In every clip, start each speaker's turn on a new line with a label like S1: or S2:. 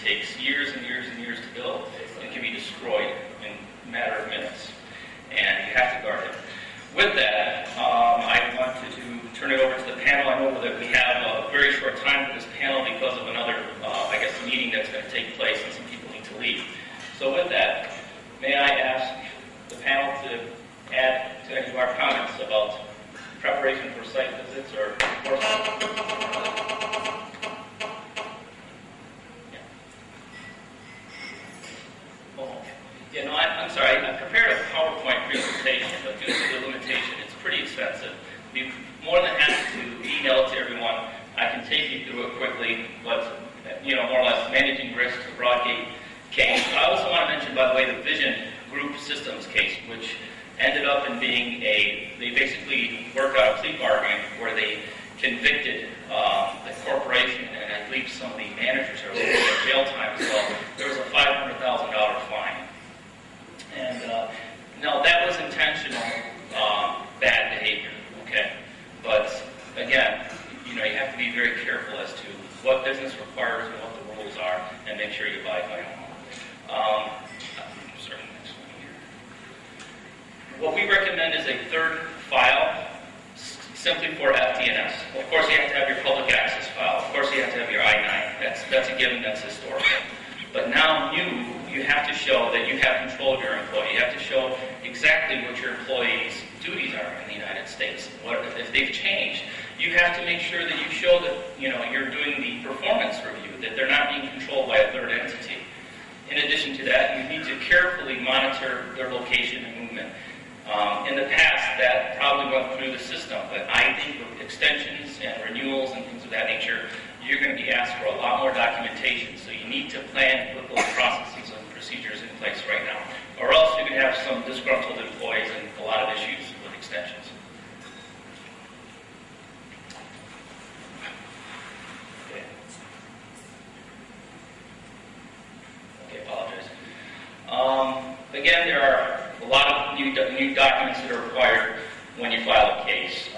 S1: takes years and years and years to build and can be destroyed in a matter of minutes. And you have to guard it. With that, I wanted to turn it over to the panel. I know that we have a very short time for this panel because of another, meeting that's going to take place and some people need to leave. So with that, may I ask the panel to add to any of our comments about preparation for site visits or enforcement? I'm sorry, I prepared a PowerPoint presentation, but due to the limitation, it's pretty expensive. I'd be more than happy to email it to everyone. I can take you through it quickly, but more or less managing risk, the Broadgate case. I also want to mention, by the way, the Vision Group Systems case, which ended up in being they basically worked out a plea bargain where they convicted the corporation, and I believe some of the managers are looking at jail time as well. There was a $500,000 fine. And no, that was intentional bad behavior, okay? But again, you have to be very careful as to what business requires and what the rules are, and make sure you abide by them. What we recommend is a third file, simply for FTNS. Of course, you have to have your public access file. Of course, you have to have your I-9. That's a given. That's historical. But now you have to show that you have control of your employee. You have to show exactly what your employee's duties are in the United States. If they've changed, you have to make sure that you show that you're doing the performance review, that they're not being controlled by a third entity. In addition to that, you need to carefully monitor their location and movement. In the past, that probably went through the system, but I think with extensions and renewals and things of that nature, you're going to be asked for a lot more documentation. So you need to plan and put those processes and procedures in place right now. Or else you're going to have some disgruntled employees and a lot of issues with extensions. Okay, apologize. Again, there are a lot of new documents that are required when you file a case.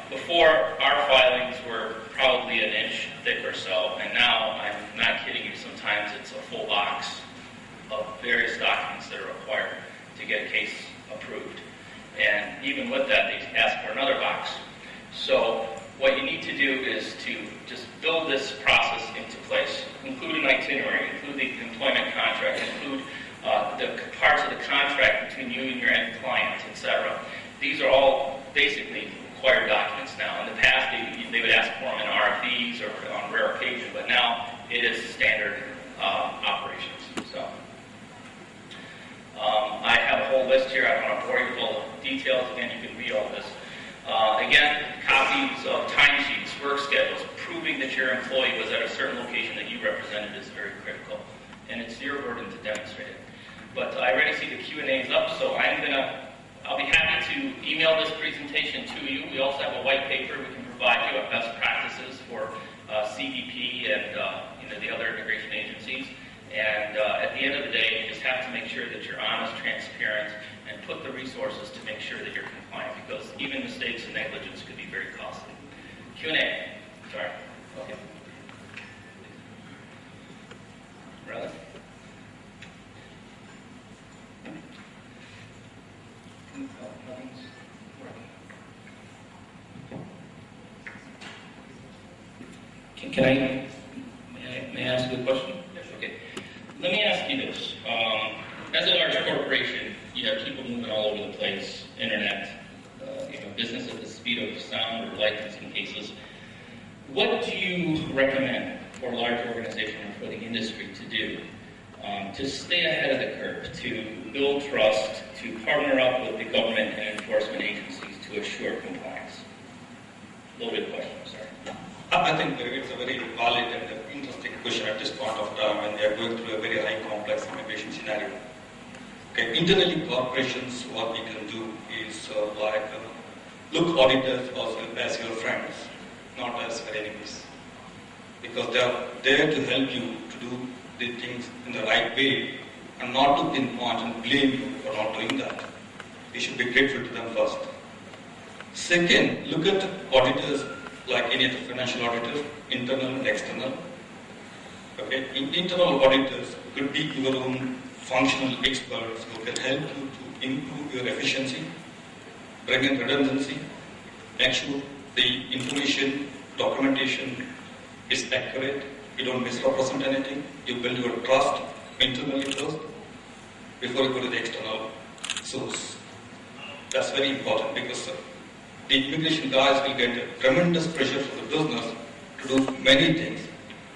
S1: Before, our filings were probably an inch thick or so, and now, I'm not kidding you, sometimes it's a full box of various documents that are required to get a case approved. And even with that, they ask for another box. So what you need to do is to just build this process into place, include an itinerary, include the employment contract, include the parts of the contract between you and your end client, etc. These are all basically required documents now. In the past, they would ask for them in RFEs or on rare occasion, but now it is standard operations. So I have a whole list here. I don't want to bore you with all the details. Again, you can read all this. Again, copies of timesheets, work schedules, proving that your employee was at a certain location that you represented is very critical. And it's your burden to demonstrate it. But I already see the Q&A is up, so I'll be happy to email this presentation to you. We also have a white paper we can provide you of best practices for CDP and the other integration agencies. And at the end of the day, you just have to make sure that you're honest, transparent, and put the resources to make sure that you're compliant, because even mistakes and negligence could be very costly. Q&A. Sorry. Okay. Brother? May I ask you a question? Yes. Okay. Let me ask you this. As a large corporation, you have people moving all over the place, internet, business at the speed of sound or licensing cases. What do you recommend for a large organization or for the industry to do to stay ahead of the curve, to build trust, to partner up with the government and enforcement agencies to assure compliance? A little bit of question, I'm sorry.
S2: I think it's a very valid and interesting question at this point of time when they are going through a very high complex immigration scenario. Okay, internally corporations, what we can do is look auditors as your friends, not as your enemies. Because they are there to help you to do the things in the right way and not to pinpoint and blame you for not doing that. You should be grateful to them first. Second, look at auditors like any other financial auditors, internal and external. Okay, internal auditors could be your own functional experts who can help you to improve your efficiency, bring in redundancy, make sure the information, documentation is accurate, you don't misrepresent anything, you build your trust internally first before you go to the external source. That's very important because the immigration guys will get a tremendous pressure from the business to do many things,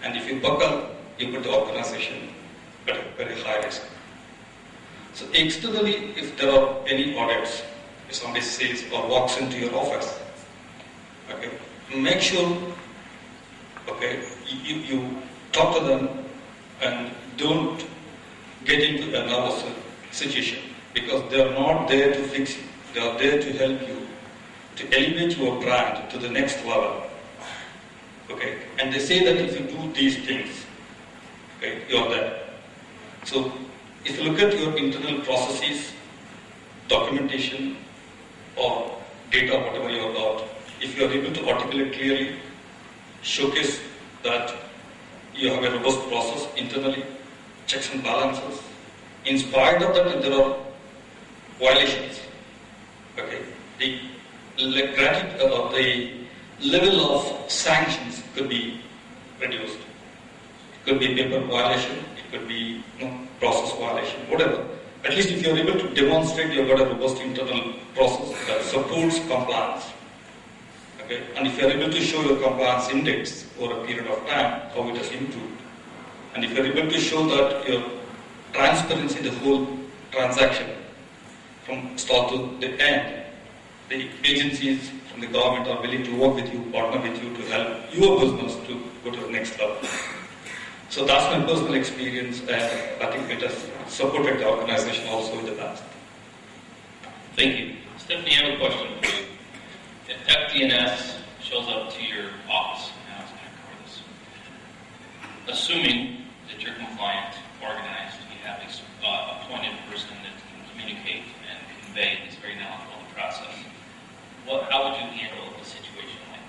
S2: and if you buckle, you put the organization at a very high risk. So externally, if there are any audits, if somebody says or walks into your office, okay, make sure, okay, you talk to them and don't get into a nervous situation because they are not there to fix you. They are there to help you to elevate your brand to the next level. Okay, and they say that if you do these things, okay, you're there. So if you look at your internal processes, documentation, or data, whatever you have got, if you are able to articulate clearly, showcase that you have a robust process internally, checks and balances. In spite of that, if there are violations, okay, the level of sanctions could be reduced. It could be paper violation, it could be process violation, whatever. At least if you are able to demonstrate you have got a robust internal process that supports compliance. Okay? And if you are able to show your compliance index over a period of time, how it has improved. And if you are able to show that your transparency in the whole transaction from start to the end, the agencies from the government are willing to work with you, partner with you to help your business to go to the next level. So that's my personal experience, and I think it has supported the organization also in the past.
S1: Thank you. Stephanie, I have a question. If FDNS shows up to your office, and I was going to cover this, assuming that you're compliant, organized, you have this appointed person that can communicate and convey and is very knowledgeable in the process, how would you handle a situation like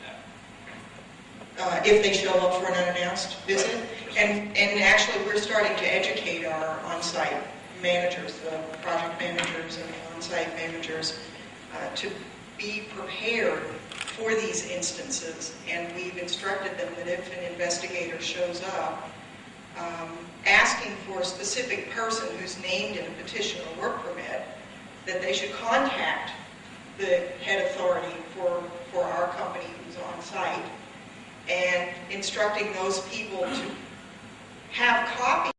S1: that?
S3: If they show up for an unannounced visit. And actually we're starting to educate our on-site managers, the project managers and the on-site managers, to be prepared for these instances. And we've instructed them that if an investigator shows up, asking for a specific person who's named in a petition or work permit, that they should contact the head authority for our company who's on site, and instructing those people to have copies